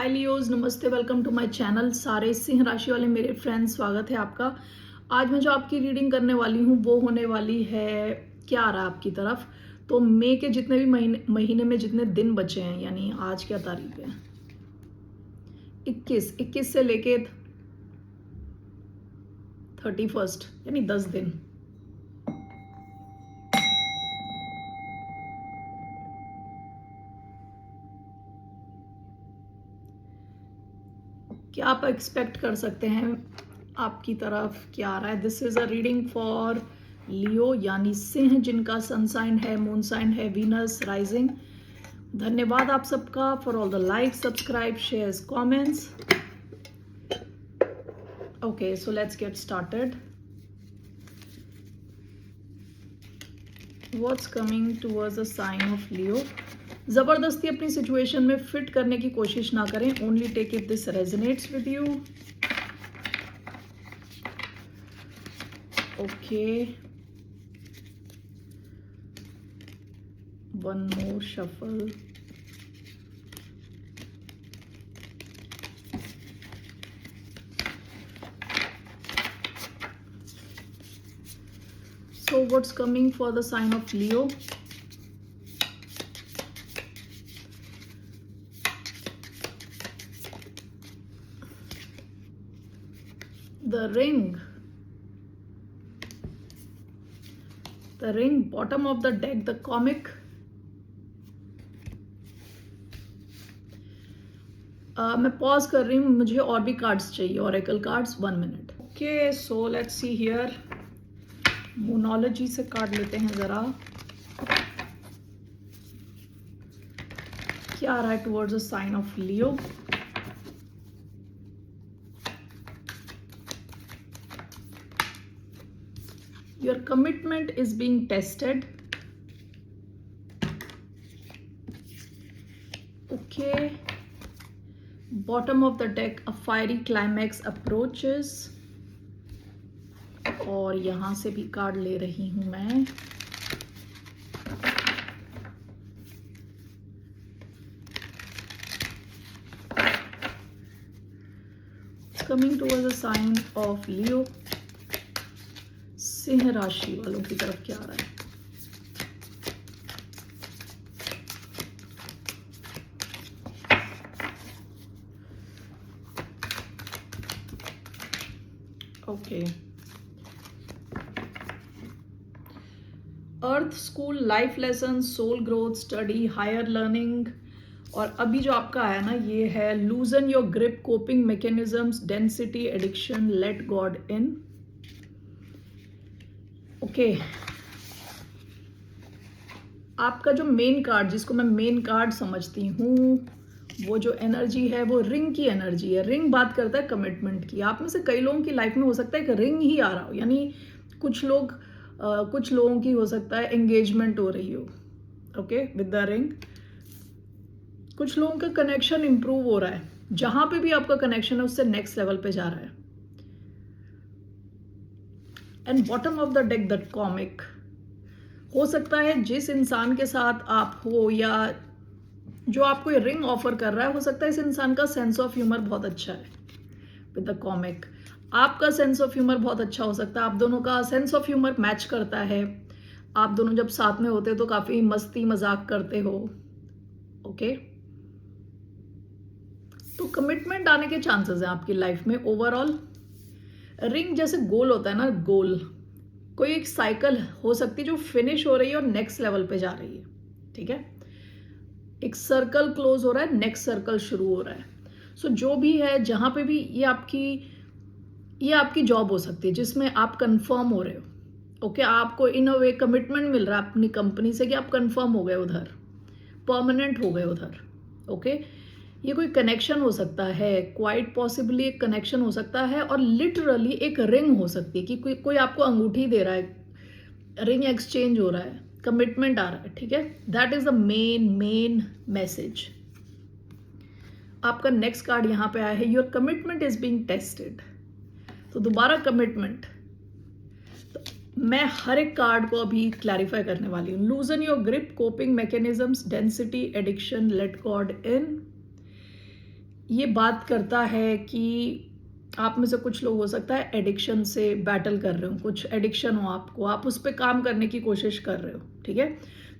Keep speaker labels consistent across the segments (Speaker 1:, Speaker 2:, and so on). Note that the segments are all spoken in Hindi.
Speaker 1: हाय लियोज, नमस्ते, वेलकम टू माय चैनल। सारे सिंह राशि वाले मेरे फ्रेंड्स, स्वागत है आपका। आज मैं जो आपकी रीडिंग करने वाली हूँ वो होने वाली है क्या आ रहा है आपकी तरफ। तो मई के जितने भी महीने में जितने दिन बचे हैं, यानी आज क्या तारीख है, 21 से लेके 31, यानी 10 दिन। क्या आप एक्सपेक्ट कर सकते हैं, आपकी तरफ क्या आ रहा है। This is a reading for Leo, यानी सिंह, जिनका सन साइन है, मून साइन है वीनस राइजिंग। धन्यवाद आप सबका for all the like, subscribe, shares, comments. Okay, so let's get started. What's coming towards the sign of Leo. जबरदस्ती अपनी सिचुएशन में फिट करने की कोशिश ना करें। Only take if this resonates with you. Okay, one more shuffle. So what's coming for the sign of Leo? The ring. The ring, bottom of the deck, the comic. मैं पॉज कर रही हूँ, मुझे और भी कार्ड्स चाहिए, oracle cards. 1 minute. Okay, so let's see here. मोनोलॉजी से कार्ड लेते हैं जरा। क्या आ रहा है towards the sign of Leo. Your commitment is being tested. Okay. Bottom of the deck, a fiery climax approaches. और यहां से भी कार्ड ले रही हूं मैं। It's coming towards the sign of Leo. Singh राशि वालों की तरफ क्या आ रहा है। Okay, earth, school, life lesson, soul growth, study, higher learning. और अभी जो आपका आया ना, ये है loosen your grip, coping mechanisms, density, addiction, let God in. Okay, आपका जो मेन कार्ड, जिसको मैं मेन कार्ड समझती हूँ, वो जो एनर्जी है वो रिंग की एनर्जी है। रिंग बात करता है कमिटमेंट की। आप में से कई लोगों की लाइफ में हो सकता है कि रिंग ही आ रहा हो, यानी कुछ लोगों की हो सकता है एंगेजमेंट हो रही हो। ओके, विद द रिंग कुछ लोगों का कनेक्शन इंप्रूव हो रहा है। जहां पे भी आपका कनेक्शन है उससे नेक्स्ट लेवल पे जा रहा है। And bottom of the deck, the comic. हो सकता है जिस इंसान के साथ आप हो या जो आपको ये रिंग ऑफर कर रहा है, हो सकता है इस इंसान का सेंस ऑफ ह्यूमर बहुत अच्छा है। विद द कॉमिक, आपका सेंस ऑफ ह्यूमर बहुत अच्छा हो सकता है। आप दोनों का सेंस ऑफ ह्यूमर मैच करता है। आप दोनों जब साथ में होते हो तो काफी मस्ती मजाक करते हो। ओके, तो कमिटमेंट आने के चांसेस हैं आपकी लाइफ में। ओवरऑल रिंग जैसे गोल होता है ना, गोल, कोई एक साइकिल हो सकती है जो फिनिश हो रही है और नेक्स्ट लेवल पे जा रही है। ठीक है, एक सर्कल क्लोज हो रहा है, नेक्स्ट सर्कल शुरू हो रहा है। सो जो भी है, जहां पे भी ये आपकी जॉब हो सकती है जिसमें आप कंफर्म हो रहे हो। ओके, आपको इन अ वे कमिटमेंट मिल रहा है अपनी कंपनी से कि आप कंफर्म हो गए उधर, परमानेंट हो गए उधर। ओके, ये कोई कनेक्शन हो सकता है, क्वाइट पॉसिबली एक कनेक्शन हो सकता है, और लिटरली एक रिंग हो सकती है कि कोई आपको अंगूठी दे रहा है, रिंग एक्सचेंज हो रहा है, कमिटमेंट आ रहा है। ठीक है, that is the main message. आपका नेक्स्ट कार्ड यहां पे आया है, your commitment is being tested. तो दोबारा कमिटमेंट, तो मैं हर एक कार्ड को अभी क्लैरिफाई करने वाली हूँ। Loosen your grip, coping mechanisms, density, addiction, let God in. ये बात करता है कि आप में से कुछ लोग हो सकता है एडिक्शन से बैटल कर रहे हो, कुछ एडिक्शन हो आपको, आप उस पर काम करने की कोशिश कर रहे हो, ठीक है।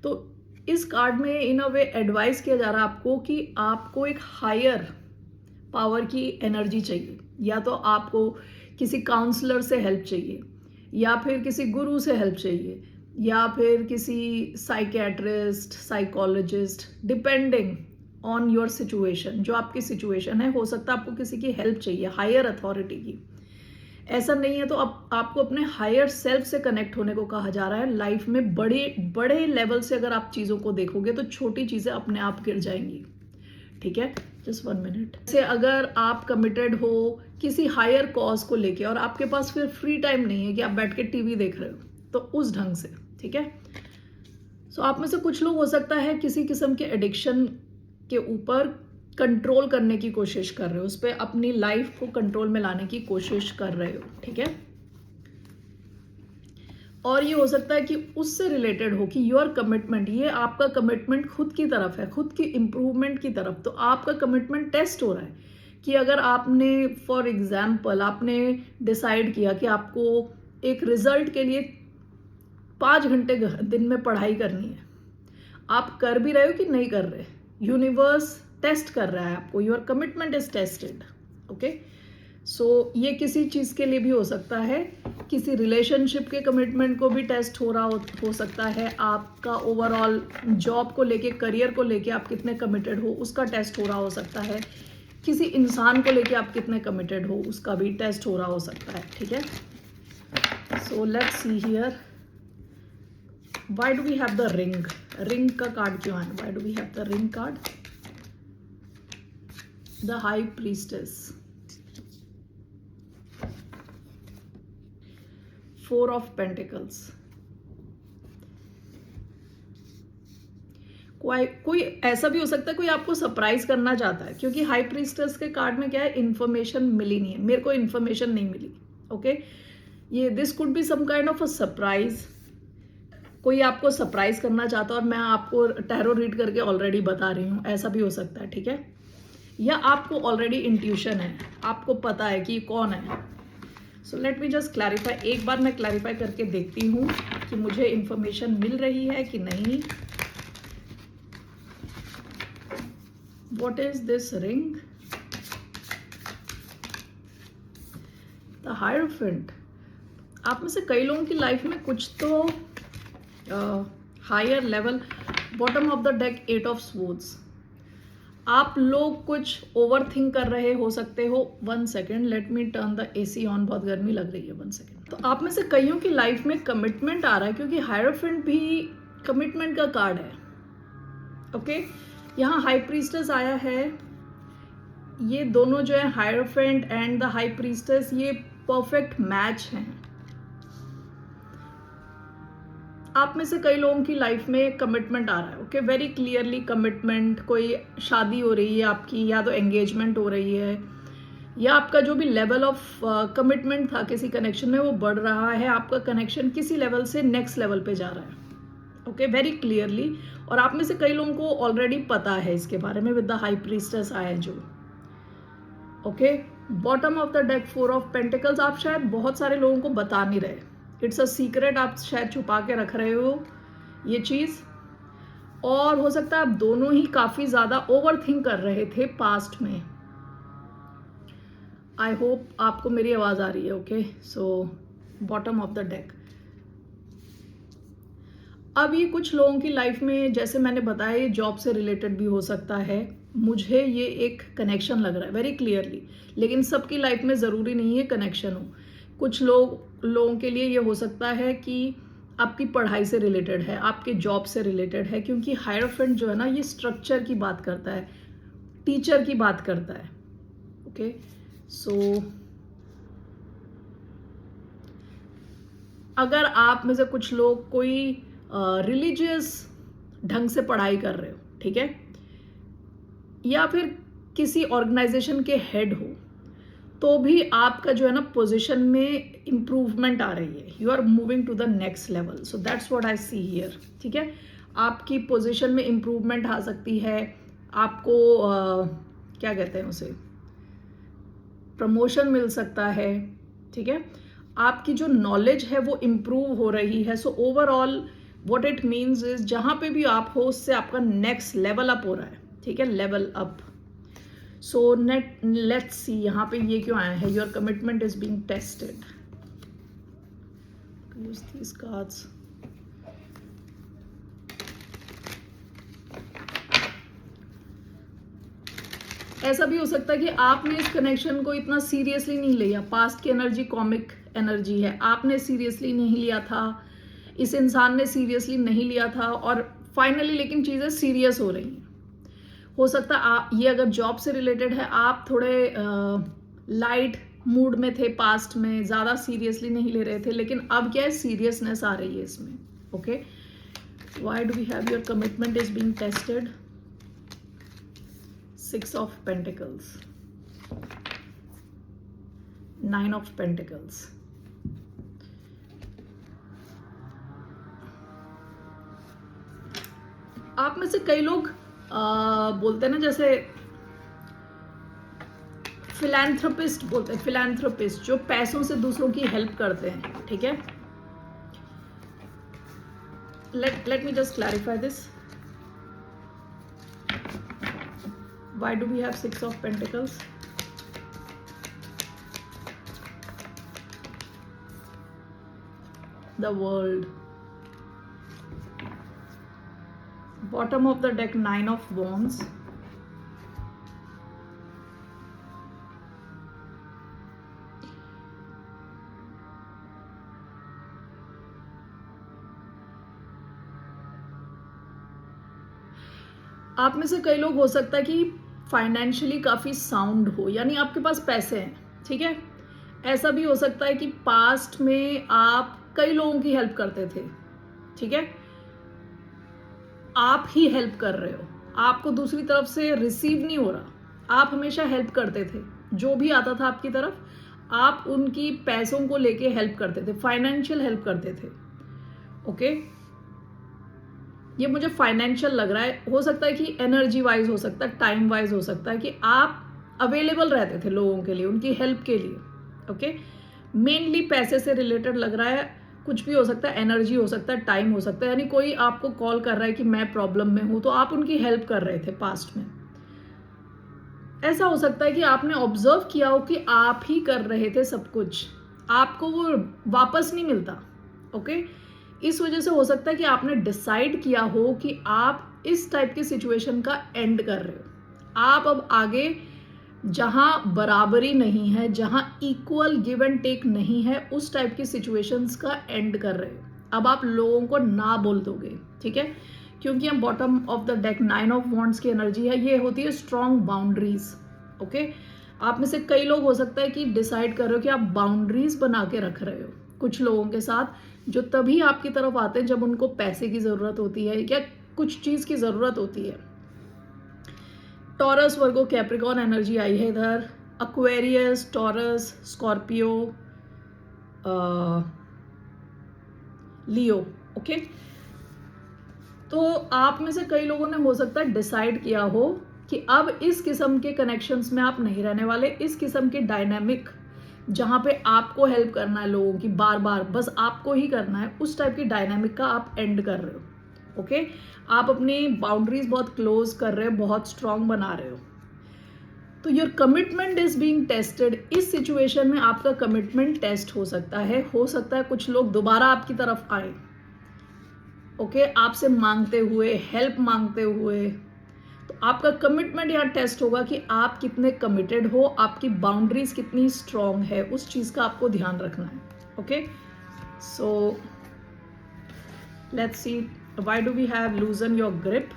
Speaker 1: तो इस कार्ड में इन अ वे एडवाइस किया जा रहा है आपको कि आपको एक हायर पावर की एनर्जी चाहिए, या तो आपको किसी काउंसलर से हेल्प चाहिए, या फिर किसी गुरु से हेल्प चाहिए, या फिर किसी psychiatrist, psychologist, depending on your situation. जो आपकी सिचुएशन है, हो सकता है आपको किसी की हेल्प चाहिए, हायर अथॉरिटी की। ऐसा नहीं है तो अब आपको अपने हायर सेल्फ से कनेक्ट होने को कहा जा रहा है। लाइफ में बड़े बड़े लेवल से अगर आप चीज़ों को देखोगे तो छोटी चीज़ें अपने आप गिर जाएंगी, ठीक है। जस्ट 1 मिनट से अगर आप कमिटेड हो किसी हायर कॉज को लेके और आपके पास फिर फ्री टाइम नहीं है कि आप बैठ के टीवी देख रहे हो, तो उस ढंग से, ठीक है। सो आप में से कुछ लोग हो सकता है किसी किस्म के एडिक्शन के ऊपर कंट्रोल करने की कोशिश कर रहे हो, उस पर अपनी लाइफ को कंट्रोल में लाने की कोशिश कर रहे हो, ठीक है। और ये हो सकता है कि उससे रिलेटेड हो कि योर कमिटमेंट, ये आपका कमिटमेंट खुद की तरफ है, खुद की इम्प्रूवमेंट की तरफ। तो आपका कमिटमेंट टेस्ट हो रहा है कि अगर आपने फॉर एग्जाम्पल आपने डिसाइड किया कि आपको एक रिजल्ट के लिए 5 घंटे दिन में पढ़ाई करनी है, आप कर भी रहे हो कि नहीं कर रहे, यूनिवर्स टेस्ट कर रहा है आपको, your commitment is tested, okay. So ये किसी चीज़ के लिए भी हो सकता है, किसी रिलेशनशिप के कमिटमेंट को भी टेस्ट हो रहा हो सकता है, आपका ओवरऑल जॉब को लेके, करियर को लेके आप कितने कमिटेड हो उसका टेस्ट हो रहा हो सकता है, किसी इंसान को लेके आप कितने कमिटेड हो उसका भी टेस्ट हो रहा हो सकता है, ठीक है। So let's see here, why do we have the ring, ring का कार्ड क्यों है, why do we have the ring card, the high priestess, 4 of pentacles. कोई ऐसा भी हो सकता है कोई आपको सरप्राइज करना चाहता है, क्योंकि हाई प्रीस्टेस के कार्ड में क्या है, इन्फॉर्मेशन मिली नहीं है, मेरे को इन्फॉर्मेशन नहीं मिली, ओके। ये this could be some kind of a surprise, कोई आपको सरप्राइज करना चाहता है और मैं आपको टैरो रीड करके ऑलरेडी बता रही हूँ, ऐसा भी हो सकता है, ठीक है। या आपको ऑलरेडी इंट्यूशन है, आपको पता है कि कौन है। So let me just clarify, एक बार मैं क्लैरिफाई करके देखती हूँ कि मुझे इंफॉर्मेशन मिल रही है कि नहीं। What is this ring, the hierophant. आप में से कई लोगों की लाइफ में कुछ तो higher level, bottom of the deck 8 of swords. आप लोग कुछ ओवर थिंक कर रहे हो सकते हो। 1 second, let me turn the AC on, बहुत गर्मी लग रही है, 1 सेकेंड। तो आप में से कईयों की लाइफ में कमिटमेंट आ रहा है, क्योंकि हायरोफेंट भी कमिटमेंट का कार्ड है, ओके। यहाँ हाई प्रीस्टेस आया है, ये दोनों जो है hierophant and the high priestess, ये परफेक्ट मैच हैं। आप में से कई लोगों की लाइफ में कमिटमेंट आ रहा है, ओके, वेरी क्लियरली कमिटमेंट। कोई शादी हो रही है आपकी, या तो एंगेजमेंट हो रही है, या आपका जो भी लेवल ऑफ कमिटमेंट था किसी कनेक्शन में वो बढ़ रहा है, आपका कनेक्शन किसी लेवल से नेक्स्ट लेवल पे जा रहा है, ओके, वेरी क्लियरली। और आप में से कई लोगों को ऑलरेडी पता है इसके बारे में, विद द हाई प्रीस्टेस आया जो, okay. Bottom of the deck 4 of pentacles, आप शायद बहुत सारे लोगों को बता नहीं रहे, इट्स अ सीक्रेट, आप शायद छुपा के रख रहे हो ये चीज़। और हो सकता है आप दोनों ही काफ़ी ज़्यादा ओवर थिंक कर रहे थे पास्ट में। आई होप आपको मेरी आवाज़ आ रही है, okay. So bottom of the deck, अब ये कुछ लोगों की लाइफ में, जैसे मैंने बताया, ये जॉब से रिलेटेड भी हो सकता है, मुझे ये एक कनेक्शन लग रहा है वेरी क्लियरली। लेकिन सबकी लाइफ में ज़रूरी नहीं है कनेक्शन हो, कुछ लोगों के लिए ये हो सकता है कि आपकी पढ़ाई से रिलेटेड है, आपके जॉब से रिलेटेड है, क्योंकि हायरोफेंट जो है ना, ये स्ट्रक्चर की बात करता है, टीचर की बात करता है, ओके। सो अगर आप में से कुछ लोग कोई रिलीजियस ढंग से पढ़ाई कर रहे हो, ठीक है, या फिर किसी ऑर्गेनाइजेशन के हेड हो, तो भी आपका जो है ना पोजीशन में इम्प्रूवमेंट आ रही है, you are moving to the next level. So that's what I see here, ठीक है। आपकी पोजीशन में इम्प्रूवमेंट आ सकती है, आपको क्या कहते हैं उसे, प्रमोशन मिल सकता है, ठीक है। आपकी जो नॉलेज है वो इम्प्रूव हो रही है। So overall what it means is जहाँ पे भी आप हो उससे आपका नेक्स्ट लेवल अप हो रहा है, ठीक है, लेवल अप। सो लेट्स सी यहाँ पे ये क्यों आया है, your commitment is being tested. Use these cards. ऐसा भी हो सकता है कि आपने इस कनेक्शन को इतना सीरियसली नहीं लिया। पास्ट की एनर्जी कॉमिक एनर्जी है, आपने सीरियसली नहीं लिया था, इस इंसान ने सीरियसली नहीं लिया था, और फाइनली लेकिन चीज़ें सीरियस हो रही हैं। हो सकता है ये अगर जॉब से रिलेटेड है, आप थोड़े लाइट मूड में थे पास्ट में, ज़्यादा सीरियसली नहीं ले रहे थे, लेकिन अब क्या है, सीरियसनेस आ रही है इसमें। Okay, why do we have your commitment is being tested. 6 of Pentacles, 9 of Pentacles, आप में से कई लोग बोलते हैं ना, जैसे फिलैंथ्रोपिस्ट बोलते हैं, फिलैंथ्रोपिस्ट जो पैसों से दूसरों की हेल्प करते हैं, ठीक है। Let me just clarify this. Why do we have 6 of Pentacles? The World. Bottom of the deck, 9 of Wands. आप में से कई लोग हो सकता है कि फाइनेंशियली काफ़ी साउंड हो, यानी आपके पास पैसे हैं, ठीक है। ऐसा भी हो सकता है कि पास्ट में आप कई लोगों की हेल्प करते थे, ठीक है, आप ही हेल्प कर रहे हो, आपको दूसरी तरफ से रिसीव नहीं हो रहा, आप हमेशा हेल्प करते थे, जो भी आता था आपकी तरफ आप उनकी पैसों को लेके हेल्प करते थे, फाइनेंशियल हेल्प करते थे। ओके, ये मुझे फाइनेंशियल लग रहा है। हो सकता है कि एनर्जी वाइज हो सकता है, टाइम वाइज हो सकता है कि आप अवेलेबल रहते थे लोगों के लिए, उनकी हेल्प के लिए। ओके, मेनली पैसे से रिलेटेड लग रहा है, कुछ भी हो सकता है, एनर्जी हो सकता है, टाइम हो सकता है, यानी कोई आपको कॉल कर रहा है कि मैं प्रॉब्लम में हूं, तो आप उनकी हेल्प कर रहे थे पास्ट में। ऐसा हो सकता है कि आपने ऑब्जर्व किया हो कि आप ही कर रहे थे सब कुछ, आपको वो वापस नहीं मिलता। ओके, इस वजह से हो सकता है कि आपने डिसाइड किया हो कि आप इस टाइप की सिचुएशन का एंड कर रहे हो। आप अब आगे जहां बराबरी नहीं है, जहां इक्वल गिव एंड टेक नहीं है, उस टाइप की सिचुएशंस का एंड कर रहे हो। अब आप लोगों को ना बोल दोगे, ठीक है, क्योंकि हम bottom of the deck 9 of wands की एनर्जी है, ये होती है स्ट्रॉन्ग बाउंड्रीज। ओके, आप में से कई लोग हो सकता है कि डिसाइड कर रहे हो कि आप बाउंड्रीज बना के रख रहे हो कुछ लोगों के साथ, जो तभी आपकी तरफ आते हैं जब उनको पैसे की ज़रूरत होती है या कुछ चीज़ की ज़रूरत होती है। टॉरस, वर्गो, कैप्रिकॉन एनर्जी आई है इधर, एक्वेरियस, टॉरस, स्कॉर्पियो, लियो। ओके, तो आप में से कई लोगों ने हो सकता है डिसाइड किया हो कि अब इस किस्म के कनेक्शंस में आप नहीं रहने वाले, इस किस्म के डायनामिक जहाँ पे आपको हेल्प करना है लोगों की, बार बार बस आपको ही करना है, उस टाइप की डायनामिक का आप एंड कर रहे हो। ओके, आप अपनी बाउंड्रीज बहुत क्लोज कर रहे हो, बहुत स्ट्रांग बना रहे हो। तो your commitment is being tested. इस सिचुएशन में आपका कमिटमेंट टेस्ट हो सकता है कुछ लोग दोबारा आपकी तरफ आए, ओके, आपसे मांगते हुए, हेल्प मांगते हुए। तो आपका कमिटमेंट यहाँ टेस्ट होगा कि आप कितने कमिटेड हो, आपकी बाउंड्रीज कितनी स्ट्रांग है, उस चीज का आपको ध्यान रखना है। Okay, so let's see why do we have loosen your grip.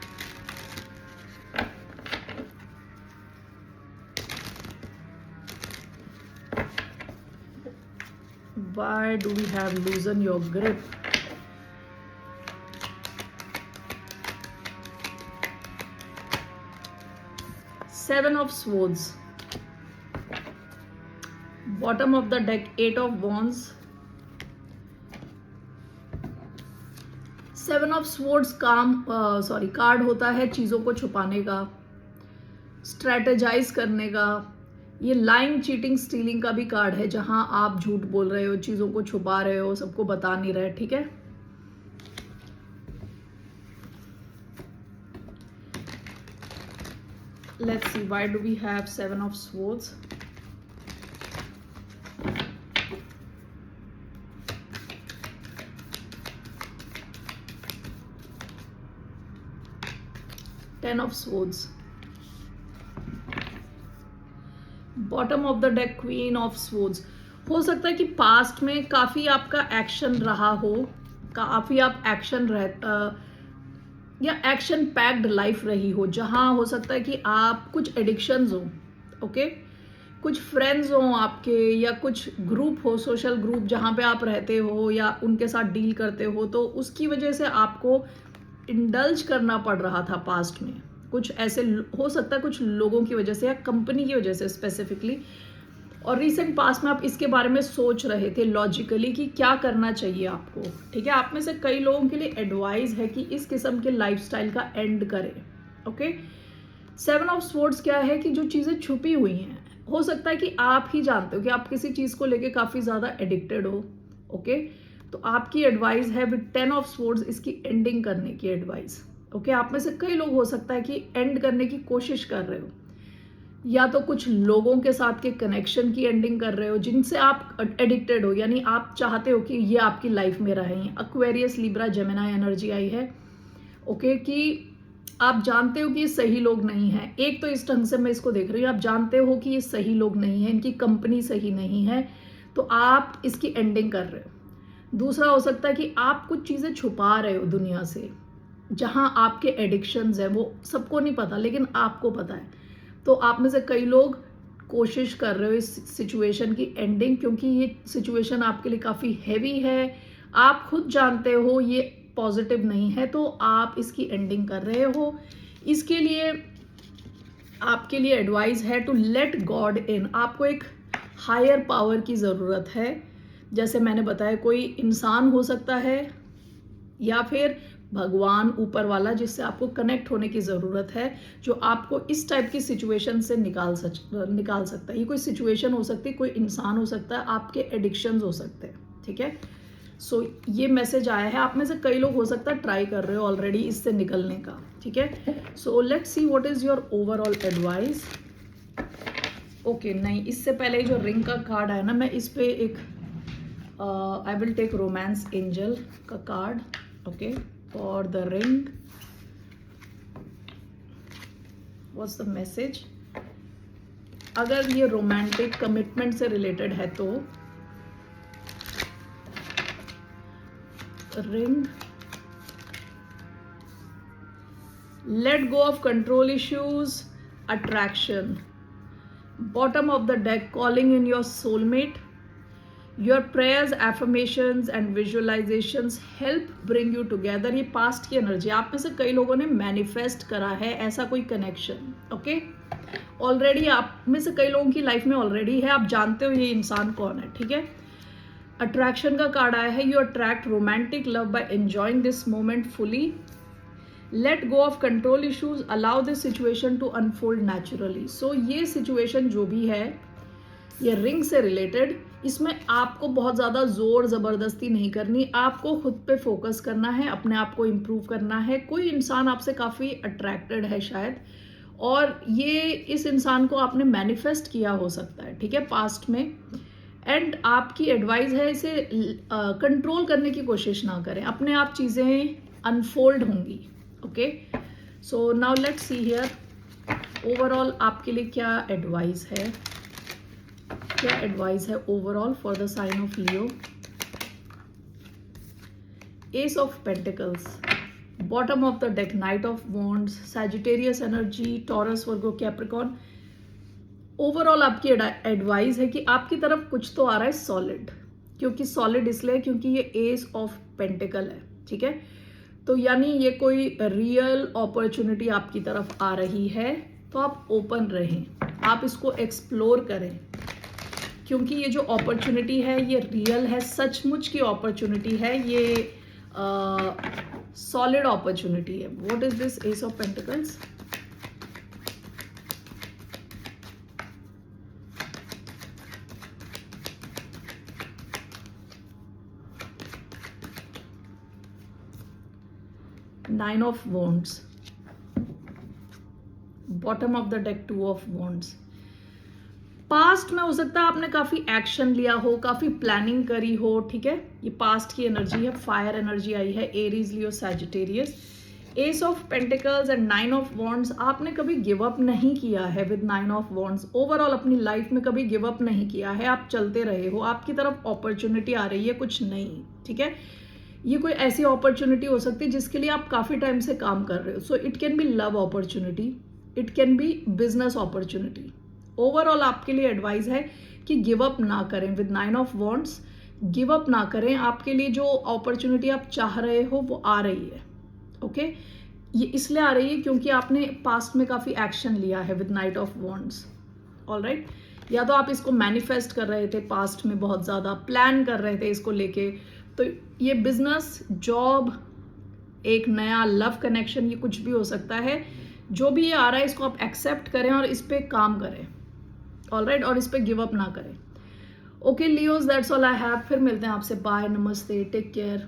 Speaker 1: Why do we have loosen your grip? Seven of Swords. Bottom of the deck, Eight of Wands. Seven of Swords card होता है चीज़ों को छुपाने का, स्ट्रेटेजाइज करने का। ये लाइंग, चीटिंग, स्टीलिंग का भी कार्ड है, जहां आप झूठ बोल रहे हो, चीज़ों को छुपा रहे हो, सबको बता नहीं रहे, ठीक है। Let's see, why do we have 7 of Swords? Ten of Swords. Bottom of the deck, Queen of Swords. हो सकता है कि पास्ट में काफ़ी आपका एक्शन रहा हो, काफ़ी आप एक्शन या एक्शन पैक्ड लाइफ रही हो, जहां हो सकता है कि आप कुछ एडिक्शंस हो, ओके, कुछ फ्रेंड्स हो आपके, या कुछ ग्रुप हो, सोशल ग्रुप जहां पे आप रहते हो या उनके साथ डील करते हो, तो उसकी वजह से आपको इंडल्ज करना पड़ रहा था पास्ट में। कुछ ऐसे हो सकता है कुछ लोगों की वजह से या कंपनी की वजह से स्पेसिफिकली, और रीसेंट पास्ट में आप इसके बारे में सोच रहे थे लॉजिकली कि क्या करना चाहिए आपको, ठीक है। आप में से कई लोगों के लिए एडवाइस है कि इस किस्म के लाइफस्टाइल का एंड करें, ओके। 7 ऑफ स्वॉर्ड्स क्या है कि जो चीज़ें छुपी हुई हैं, हो सकता है कि आप ही जानते हो कि आप किसी चीज़ को लेके काफ़ी ज़्यादा एडिक्टेड हो, ओके। तो आपकी एडवाइस है विद 10 ऑफ स्वॉर्ड्स इसकी एंडिंग करने की एडवाइस, ओके। आप में से कई लोग हो सकता है कि एंड करने की कोशिश कर रहे हो, या तो कुछ लोगों के साथ के कनेक्शन की एंडिंग कर रहे हो जिनसे आप एडिक्टेड हो, यानी आप चाहते हो कि ये आपकी लाइफ में रहें। एक्वेरियस, लिब्रा, जेमिनी एनर्जी आई है, ओके, कि आप जानते हो कि ये सही लोग नहीं हैं। एक तो इस ढंग से मैं इसको देख रही हूँ, आप जानते हो कि ये सही लोग नहीं हैं, इनकी कंपनी सही नहीं है, तो आप इसकी एंडिंग कर रहे हो। दूसरा हो सकता है कि आप कुछ चीज़ें छुपा रहे हो दुनिया से, जहां आपके एडिक्शंस है, वो सबको नहीं पता लेकिन आपको पता है। तो आप में से कई लोग कोशिश कर रहे हो इस सिचुएशन की एंडिंग, क्योंकि ये सिचुएशन आपके लिए काफ़ी हैवी है, आप खुद जानते हो ये पॉजिटिव नहीं है, तो आप इसकी एंडिंग कर रहे हो। इसके लिए आपके लिए एडवाइस है टू लेट गॉड इन। आपको एक हायर पावर की ज़रूरत है, जैसे मैंने बताया, कोई इंसान हो सकता है या फिर भगवान ऊपर वाला, जिससे आपको कनेक्ट होने की ज़रूरत है, जो आपको इस टाइप की सिचुएशन से निकाल सकता है। ये कोई सिचुएशन हो सकती है, कोई इंसान हो सकता है, आपके एडिक्शंस हो सकते हैं, ठीक है। सो ये मैसेज आया है। आप में से कई लोग हो सकता है ट्राई कर रहे हो ऑलरेडी इससे निकलने का, ठीक है। So let's see what is your overall advice. Okay, नहीं, इससे पहले जो रिंग का कार्ड है ना, मैं इस पे एक I will take romance angel का card, okay, for the ring. What's the message? अगर ये रोमांटिक कमिटमेंट से रिलेटेड है तो ring, late go of control issues, attraction. Bottom of the deck, calling in your soulmate. Your prayers, affirmations and visualizations help bring you together. ये पास्ट की एनर्जी, आप में से कई लोगों ने मैनिफेस्ट करा है ऐसा कोई कनेक्शन, ओके। ऑलरेडी आप में से कई लोगों की लाइफ में ऑलरेडी है, आप जानते हो ये इंसान कौन है, ठीक है। अट्रैक्शन का कार्ड आया है, you attract romantic love by enjoying this moment fully. Let go of control issues, allow this situation to unfold naturally. So ये सिचुएशन जो भी है, ये रिंग से रिलेटेड, इसमें आपको बहुत ज़्यादा ज़ोर ज़बरदस्ती नहीं करनी, आपको खुद पे फोकस करना है, अपने आप को इम्प्रूव करना है। कोई इंसान आपसे काफ़ी अट्रैक्टेड है शायद, और ये इस इंसान को आपने मैनिफेस्ट किया हो सकता है, ठीक है, पास्ट में। एंड आपकी एडवाइस है इसे कंट्रोल करने की कोशिश ना करें, अपने आप चीज़ें अनफोल्ड होंगी, okay. So now let's see here overall आपके लिए क्या एडवाइस है, क्या एडवाइस है overall for the sign of Leo. Ace of pentacles, bottom of the deck, knight of wands, Sagittarius energy, Taurus, Virgo, Capricorn. Overall आपकी एडवाइस है कि आपकी तरफ कुछ तो आ रहा है सॉलिड, क्योंकि सॉलिड इसलिए क्योंकि ये एस ऑफ पेंटिकल है, ठीक है। तो यानी ये कोई रियल अपॉर्चुनिटी आपकी तरफ आ रही है, तो आप ओपन रहें, आप इसको एक्सप्लोर करें, क्योंकि ये जो अपॉर्चुनिटी है ये रियल है, सचमुच की अपॉर्चुनिटी है, ये सॉलिड अपॉर्चुनिटी है। What is this S of pentacles? 9 of wands, bottom of the deck 2 of wands. Past में हो सकता है आपने काफी एक्शन लिया हो, काफी प्लानिंग करी हो, ठीक है, ये पास्ट की एनर्जी है। फायर एनर्जी आई है, Aries, Leo, Sagittarius. S of pentacles and 9 of wands, आपने कभी गिव अप नहीं किया है विद 9 ऑफ वॉन्ड्स। ओवरऑल अपनी लाइफ में कभी गिव अप नहीं किया है, आप चलते रहे हो, आपकी तरफ अपॉर्चुनिटी आ रही है कुछ नई, ठीक है। ये कोई ऐसी अपॉर्चुनिटी हो सकती है जिसके लिए आप काफी टाइम से काम कर रहे हो। So it can be love opportunity, it can be business opportunity. Overall आपके लिए एडवाइस है कि गिव अप ना करें with 9 of wands, give up ना करें। आपके लिए जो अपॉर्चुनिटी आप चाह रहे हो वो आ रही है, ओके। ये इसलिए आ रही है क्योंकि आपने पास्ट में काफी एक्शन लिया है विद 9 ऑफ वॉन्ड्स, ऑलराइट। या तो आप इसको मैनिफेस्ट कर रहे थे पास्ट में, बहुत ज्यादा प्लान कर रहे थे इसको लेके, तो ये बिजनेस, जॉब, एक नया लव कनेक्शन, ये कुछ भी हो सकता है। जो भी ये आ रहा है इसको आप एक्सेप्ट करें और इस पे काम करें, ऑलराइट, और इस पे गिव अप ना करें। Okay Leos, that's all I have. फिर मिलते हैं आपसे, बाय, नमस्ते, टेक केयर।